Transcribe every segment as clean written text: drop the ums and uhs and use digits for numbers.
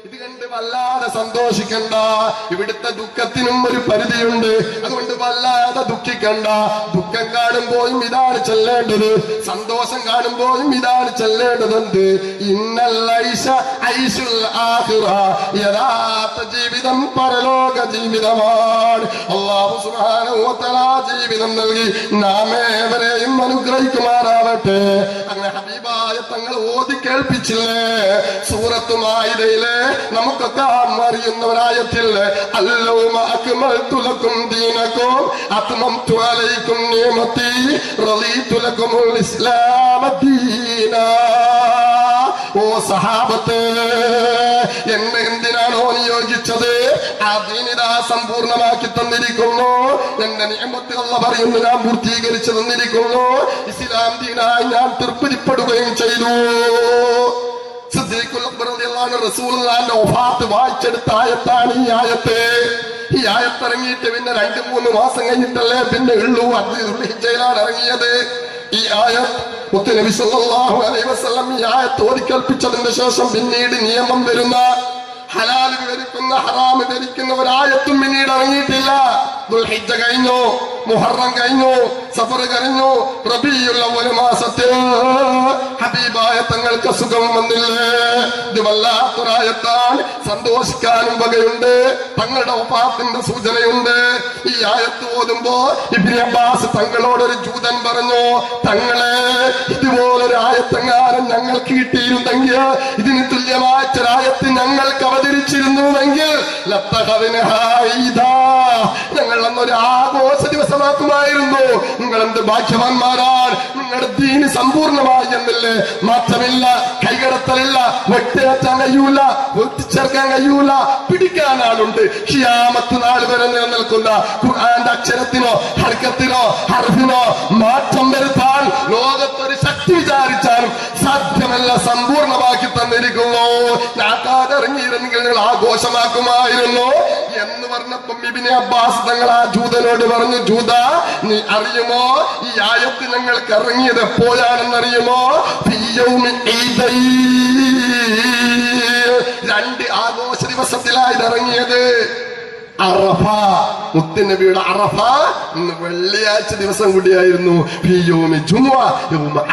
ഇത് കണ്ട് വല്ലാതെ സന്തോഷിക്കണ്ട. ഇവിടുത്തെ ദുഃഖത്തിനും ഒരു പരിധിയുണ്ട്. അതുകൊണ്ട് വല്ലാതെ ദുഃഖിക്കണ്ട. ദുഃഖം കാണുമ്പോഴും ഇതാണ് ചെല്ലേണ്ടത്, സന്തോഷം കാണുമ്പോഴും ഇതാണ് ചെല്ലേണ്ടതുണ്ട്. യഥാർത്ഥ ജീവിതം പരലോക ജീവിതമാണ്. അല്ലാഹു സുബ്ഹാനഹു വ തആല ജീവിതം നൽകി നാം ഏവരെയും അനുഗ്രഹിക്കുമാറാവട്ടെ. അങ്ങനെ ഹബീബായ തങ്ങൾ ഓതി കേൾപ്പിച്ചില്ലേ സൂറത്ത് മാഇദയിലെ നമുക്കൊക്കെ അറിയുന്നവരായത്തിൽ അല്ലൗമ അക്മൽതു ലക്കും ദീനക്കും അത്മംതു അലൈക്കും നിഅമതി റളീതു ലക്കുമുൽ ഇസ്ലാമ ദീനാ. ഓ സഹാബത്തെ, എന്നെ എന്തിനാണോ നിയോഗിച്ചത് ആ ദീനിതാ സമ്പൂർണമാക്കി തന്നിരിക്കുന്നു. എന്റെ നിഅമത്ത് അല്ലാഹു പറയുന്നു ഞാൻ പൂർത്തീകരിച്ചു തന്നിരിക്കുന്നു. ഇസ്ലാം ദീനായി ഞാൻ തൃപ്തിപ്പെടുകയും ചെയ്തു. റസൂലുള്ളാഹിന്റെ വഫാത്ത് വായിച്ചെടുത്ത ആയത്താണ് ഈ ആയത്ത്. ഈ ആയത്തിറങ്ങിയിട്ട് പിന്നെ 2-3 മാസം കഴിഞ്ഞിട്ടല്ലേ പിന്നെ ഉള്ളൂ. ദുൽഹിജ്ജയിലാണ് ഇറങ്ങിയത് ഈ ആയത്ത്. മുത്തുനബി സല്ലല്ലാഹു അലൈഹി വസല്ലം ഈ ആയത്ത് ഓതിക്കേൽപ്പിച്ചതിന് ശേഷം പിന്നീട് നിയമം വരുന്ന ഹലാൽ വിവരിക്കുന്ന ഹറാം വിവരിക്കുന്ന ഒരായത്തും പിന്നീട് ഇറങ്ങിയിട്ടില്ല. ദുൽഹിജ്ജ കഴിഞ്ഞു, മുഹറം കഴിഞ്ഞു, സഫർ കഴിഞ്ഞു, റബീഉൽ അവ്വൽ മാസത്തിൽ ഹബീബായ തങ്ങൾക്ക് അസുഖം വന്നില്ലേ? ഇത് വല്ലാത്തൊരായത്താണ്. സന്തോഷിക്കാനും വകയുണ്ട്. തങ്ങളുടെ വഫാത്തിന്റെ സൂചനയുണ്ട്. ഈ ആയത്ത് ഓതുമ്പോ ഇബ്നു അബ്ബാസ് തങ്ങളോടൊരു ജൂതൻ പറഞ്ഞു, തങ്ങളെ ഇതുപോലൊരു ആയത്തെങ്ങാനും ഞങ്ങൾക്ക് കിട്ടിയിരുന്നെങ്കിൽ, ഇതിന് തുല്യമായ ഒരായത്ത് ഞങ്ങൾക്ക് അവതരിച്ചിരുന്നുവെങ്കിൽ ഞങ്ങൾ അന്നൊരു ആഘോഷ ദിവസമാക്കുമായിരുന്നു. നിങ്ങൾ എന്ത് ഭാഗ്യവാന്മാരാണ്. നിങ്ങളുടെ ദീന് സമ്പൂർണമായി എന്നില്ലേ? മാറ്റമില്ല, കൈകടത്തലില്ല, വെട്ടിയാറ്റാൻ കഴിയൂല, വെട്ടിച്ചേർക്കാൻ കഴിയൂല, പിടിക്കാൻ ആളുണ്ട്. ഖിയാമത്ത് നാൾ വരെ നിലനിൽക്കുന്ന ഖുർആന്റെ അക്ഷരത്തിനോ ഹർക്കത്തിനോ ഹർഫിനോ മാറ്റം വരുത്താൻ ലോകത്തൊരു ശക്തി വിചാരിച്ചാലും സാധ്യമല്ല. സമ്പൂർണമാക്കി തന്നിരിക്കുന്നു. ഞാനിറങ്ങിയിരുന്നെങ്കിൽ നിങ്ങൾ ആഘോഷമാക്കുമായിരുന്നു എന്ന് പറഞ്ഞപ്പം ഇബ്നു അബ്ബാസ് തങ്ങൾ ആ ജൂതനോട് പറഞ്ഞു, ജൂത നീ അറിയുമോ ഈ ആയത്ത് ഞങ്ങൾക്ക് ഇറങ്ങിയത് എപ്പോഴാണെന്നറിയുമോ? 2 ആഘോഷ ദിവസത്തിലായത് ഇറങ്ങിയത്. അറഫ, മുത്തുനബിയുടെ അറഫ ഇന്ന് വെള്ളിയാഴ്ച ദിവസം കൂടിയായിരുന്നു.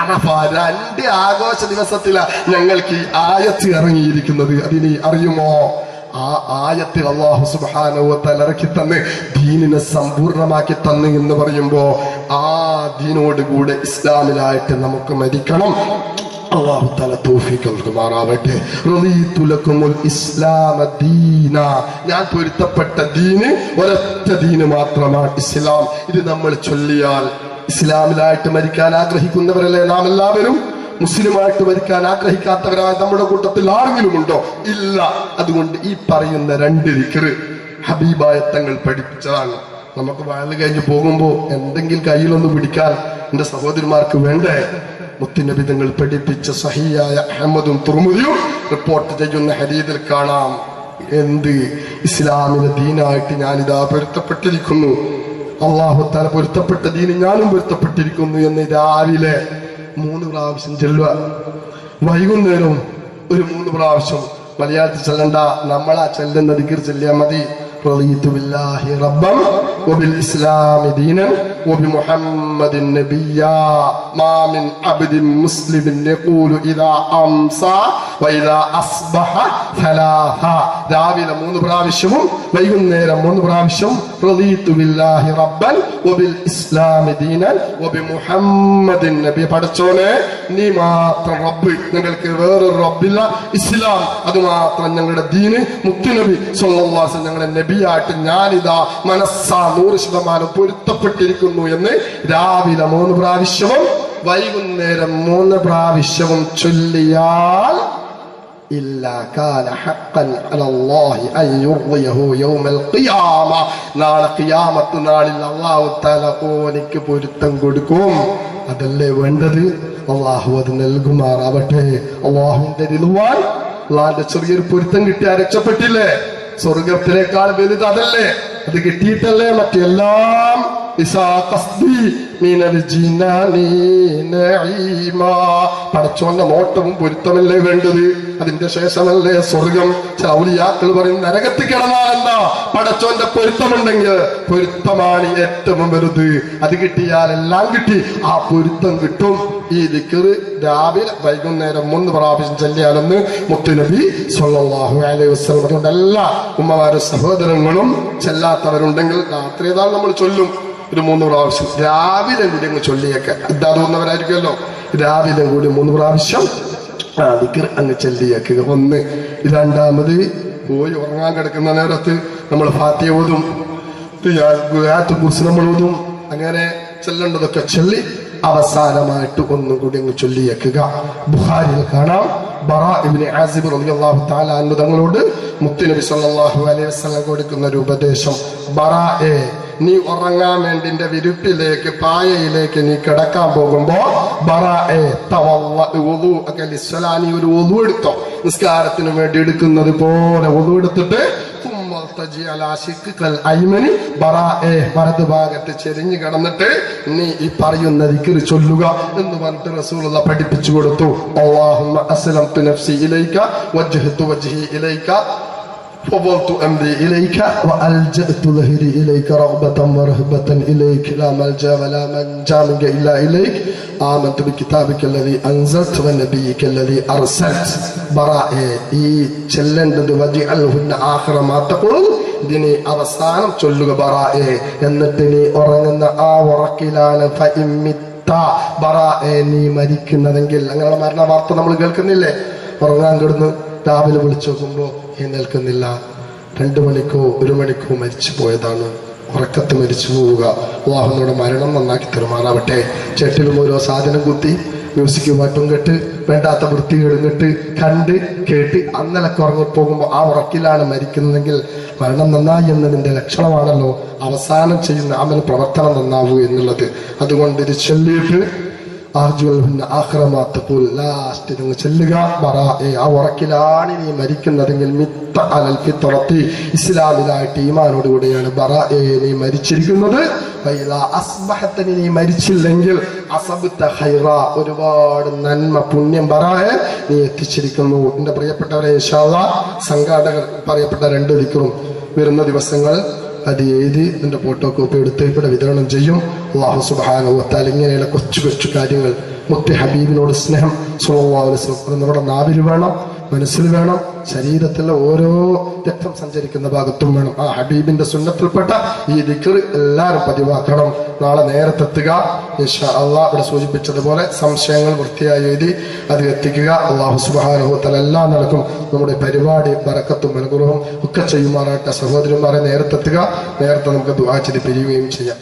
അറഫ 2 ആഘോഷ ദിവസത്തിലാ ഞങ്ങൾക്ക് ഈ ആയത്ത് ഇറങ്ങിയിരിക്കുന്നത്. അതിന് അറിയുമോ? ആ ആയത്തിൽ അല്ലാഹു സുബ്ഹാനഹു വ തആല ഇറക്കി തന്ന് ദീനിനെ സമ്പൂർണമാക്കി തന്നു എന്ന് പറയുമ്പോ ആ ദീനോട് കൂടെ ഇസ്ലാമിലായിട്ട് നമുക്ക് മരിക്കണം. അല്ലാഹു തആല തൗഫീഖ് നൽകുമാറാവട്ടെ. റളീതു ലക്കുമുൽ ഇസ്ലാമ ദീന. ഞാൻ പൊരുത്തപ്പെട്ട ദീന് ഒരൊറ്റ ദീന് മാത്രമാണ് ഇസ്ലാം. ഇത് നമ്മൾ ചൊല്ലിയാൽ ഇസ്ലാമിലായിട്ട് മരിക്കാൻ ആഗ്രഹിക്കുന്നവരല്ലേ നാം എല്ലാവരും? മുസ്ലിമായിട്ട് മരിക്കാൻ ആഗ്രഹിക്കാത്തവരായ നമ്മുടെ കൂട്ടത്തിൽ ആരെങ്കിലും ഉണ്ടോ? ഇല്ല. അതുകൊണ്ട് ഈ പറയുന്ന 2 ദിക്റ് ഹബീബായ തങ്ങൾ പഠിപ്പിച്ചതാണ്. നമുക്ക് വയല് കഴിഞ്ഞ് പോകുമ്പോ എന്തെങ്കിലും കയ്യിലൊന്ന് പിടിക്കാൻ എന്റെ സഹോദരിമാർക്ക് വേണ്ടേ? മുത്തുനബി തങ്ങൾ പഠിപ്പിച്ച സഹിയായ അഹ്മദും തുർമുദിയും റിപ്പോർട്ട് ചെയ്യുന്ന ഹദീസിൽ കാണാം, എന്ത് ഇസ്ലാമിന്റെ ദീനായിട്ട് ഞാനിതാ പൊരുത്തപ്പെട്ടിരിക്കുന്നു, അല്ലാഹു തആല പൊരുത്തപ്പെട്ട ദീന് ഞാനും പൊരുത്തപ്പെട്ടിരിക്കുന്നു എന്ന് രാവിലെ 3 പ്രാവശ്യം ചെല്ലുക, വൈകുന്നേരവും ഒരു 3 പ്രാവശ്യം. മലയാളത്തിൽ ചെല്ലണ്ട, നമ്മളാ ചെല്ലുന്ന ദിക്ർ ചെല്ലിയാൽ മതി. رضيت بالله ربا وبالإسلام دينا وبمحمد نبيا ما من عبد مسلم يقول إذا أمسى وإذا أصبح ثلاثا. രാവിലെ 3 പ്രാവശ്യവും വൈകുന്നേരം 3 പ്രാവശ്യം. رضيت بالله ربا وبالإسلام دينا وبمحمد نبي. പടച്ചോനെ നീ മാത്രം റബ്ബ്, ഞങ്ങൾക്ക് വേറൊരു റബ്ബില്ല, ഇസ്ലാം അത് മാത്രം ഞങ്ങളുടെ ദീന്, മുത്തുനബി സ്വല്ലല്ലാഹു അലൈഹി വസല്ലം ഞങ്ങളുടെ നബിയായിട്ട് ഞാനിതാ മനസ്സാ 100% പൊരുത്തപ്പെട്ടിരിക്കുന്നു എന്ന് രാവിലെ 3 പ്രാവശ്യവും വൈകുന്നേരം 3 പ്രാവശ്യവും ചൊല്ലിയാൽ നാളെ ഖിയാമത്ത് നാളിൽ അല്ലാഹു തആല ഓനിക്ക് പൊരുത്തം കൊടുക്കും. അതല്ലേ വേണ്ടത്? അല്ലാഹു അത് നൽകുമാറാവട്ടെ. അല്ലാഹുവിന്റെ റിദ്വാൻ, അല്ലാഹുവിന്റെ ചെറിയൊരു പൊരുത്തം കിട്ടിയാൽ രക്ഷപ്പെട്ടില്ലേ? സ്വർഗത്തിനേക്കാൾ വലുത് അതല്ലേ? അത് കിട്ടിയിട്ടല്ലേ മറ്റെല്ലാം മിനൽ ജിനാനി നഈമാ. പടച്ചോന്റെ നോട്ടവും പൊരുത്തമല്ലേ വേണ്ടത്? അതിന്റെ ശേഷമല്ലേ സ്വർഗം. ഔലിയാക്കൾ പറയും നരകത്തിൽ കിടന്നാലെന്താ, പടച്ചോന്റെ പൊരുത്തമുണ്ടെങ്കിൽ പൊരുത്തമാണ് ഏറ്റവും വലുത്. അത് കിട്ടിയാൽ എല്ലാം കിട്ടി. ആ പൊരുത്തം കിട്ടും. ഈ ദിക്റ് രാവിലെ വൈകുന്നേരം 3 പ്രാവശ്യം ചൊല്ലിയാലെന്ന് മുത്തുനബി സ്വല്ലല്ലാഹു അലൈഹി വസല്ലം. അതുകൊണ്ട് എല്ലാ ഉമ്മമാരും സഹോദരങ്ങളും ചെല്ലാത്തവരുണ്ടെങ്കിൽ രാത്രി ഏതാണ് നമ്മൾ ചൊല്ലും ഒരു 3 പ്രാവശ്യം. രാവിലെ കൂടി അങ്ങ് ചൊല്ലിയൊക്കെ ഇതാകുന്നവരായിരിക്കുമല്ലോ. രാവിലെ കൂടി 3 പ്രാവശ്യം ദിക്ർ അങ്ങ് ചൊല്ലിയേക്കുക. 1. രണ്ടാമത് പോയി ഉറങ്ങാൻ കിടക്കുന്ന നേരത്ത് നമ്മൾ ഫാത്തിഹ ഓതും, കുർസി നമ്മൾ ഓതും. അങ്ങനെ ചെല്ലേണ്ടതൊക്കെ ചൊല്ലി അവസാനമായിട്ട് ഒന്നും കൂടി അങ്ങ് ചൊല്ലിയേക്കുക. ബുഖാരിയിൽ കാണാം, ബറാ ഇബ്നു ആസിബ് റളിയല്ലാഹു തആല അൻഹു തങ്ങളോട് മുത്തുനബി സ്വല്ലല്ലാഹു അലൈഹി വസല്ലം കൊടുക്കുന്ന ഒരു ഉപദേശം, ബറാഎ, നീ ഉറങ്ങാൻ വേണ്ടി നിന്റെ വിരുപ്പിലേക്ക് പായയിലേക്ക് നീ കിടക്കാൻ പോകുമ്പോ ബറാഎ തവല്ലഉ വുദൂഅക ലിസ്സലാനി, ഒരു വുദൂ എടുത്തോ, നിസ്കാരത്തിന് വേണ്ടി എടുക്കുന്നത് പോലെ വുദൂ എടുത്തിട്ട് വലത് ഭാഗത്ത് ചെരിഞ്ഞു കിടന്നിട്ട് നീ ഈ പറയുന്ന ദിക്ർ ചൊല്ലുക എന്ന് പറഞ്ഞിട്ട് റസൂലുള്ളാഹി പഠിപ്പിച്ചു കൊടുത്തു. അല്ലാഹുമ്മ അസ്ലംതു നഫ്സി ഇലൈക വജ്ഹതു വജ്ഹി ഇലൈക فضلت أمري إليك وألجأت ظهري إليك رغبة ورهبة إليك لا ملجأ ولا منجا منك إلا إليك آمنت بكتابك الذي أنزلت ونبيك الذي أرسلت. ബറാഎ, ഈ ചെല്ലേണ്ടത് വജിഅൽഹുന്ന ആഖിറ മാ തഖൂൽ, ഇതിനെ അവസാനം ചൊല്ലുക ബറാഎ. എന്നിട്ട് നീ ഉറങ്ങുന്ന ആ ഉറക്കിലാണ് ഫഇമ്മിത്ത, ബറാഎ, നീ മരിക്കുന്നതെങ്കിൽ. അങ്ങനെയുള്ള മരണ വാർത്ത നമ്മൾ കേൾക്കുന്നില്ലേ? ഉറങ്ങാൻ കിടന്ന് രാവിലെ വിളിച്ചു നോക്കുമ്പോ എഴുന്നേൽക്കുന്നില്ല, 2 മണിക്കോ 1 മണിക്കോ മരിച്ചു പോയതാണ്. ഉറക്കത്ത് മരിച്ചു പോവുക. അല്ലാഹുവിനോട് മരണം നന്നാക്കി തെരുമാറാവട്ടെ. ചേട്ടിലും ഓരോ സാധനം കുത്തി മ്യൂസിക് പാട്ടും കേട്ട് വേണ്ടാത്ത വൃത്തികേടും കേട്ട് കണ്ട് കേട്ട് അന്നലൊക്കെ ഉറങ്ങിപ്പോകുമ്പോൾ ആ ഉറക്കിലാണ് മരിക്കുന്നതെങ്കിൽ മരണം നന്നായി എന്നതിന്റെ ലക്ഷണമാണല്ലോ അവസാനം ചെയ്യുന്ന അമൽ പ്രവർത്തനം നന്നാവുക എന്നുള്ളത്. അതുകൊണ്ട് ഇത് ചൊല്ലിയിട്ട് ലാസ്റ്റ് നിങ്ങൾ ചെല്ലുക ബറാഎ, ആ ഉറക്കിലാണ് നീ മരിക്കുന്നതെങ്കിൽ മിത്ത അലൽ ഫിത്രത്തി, ഇസ്ലാമിലായിട്ട് ഈമാനോടുകൂടിയാണ് ബറാഎ നീ മരിച്ചിരിക്കുന്നത്. അസ്ബഹത്തനി, നീ മരിച്ചില്ലെങ്കിൽ അസബ്ത ഖൈറ, ഒരുപാട് നന്മ പുണ്യം ബറാഎ നീ എത്തിച്ചിരിക്കുന്നു. എന്റെ പ്രിയപ്പെട്ടവരെ, ഇൻഷാ അല്ലാഹ് സംഘാടകർ പറയപ്പെട്ട 2 ദിക്റും വരുന്ന ദിവസങ്ങൾ അത് എഴുതി ഇതിന്റെ ഫോട്ടോ കോപ്പി എടുത്ത് ഇവിടെ വിതരണം ചെയ്യും. അല്ലാഹു സുബ്ഹാനഹു വ തആല ഇങ്ങനെയുള്ള കൊച്ചു കൊച്ചു കാര്യങ്ങൾ മുത്ത് ഹബീബിനോട് സ്നേഹം സ്വല്ലല്ലാഹു അലൈഹി വസല്ലം നമ്മുടെ നാവിൽ വേണം, മനസ്സിൽ വേണം, ശരീരത്തിലെ ഓരോ രക്തം സഞ്ചരിക്കുന്ന ഭാഗത്തും വേണം. ആ ഹബീബിന്റെ സുന്നത്തിൽപ്പെട്ട ഈ ദിക്ർ എല്ലാവരും പതിവാക്കണം. നാളെ നേരത്തെ എത്തുക ഇൻഷാ അല്ലാഹ്. ഇവിടെ സൂചിപ്പിച്ചതുപോലെ സംശയങ്ങൾ വൃത്തിയായി എഴുതി അത് എത്തിക്കുക. അല്ലാഹു സുബ്ഹാനഹു വ തആല എല്ലാം നടക്കും. നമ്മുടെ പരിപാടി ബറക്കത്തും അനുഗ്രഹവും ഒക്കെ ചെയ്യുമാറാട്ടെ. സഹോദരന്മാരെ, നേരത്തെ എത്തുക. നേരത്തെ നമുക്ക് ദുആ ചെയ്ത് പിരിയുകയും ചെയ്യാം.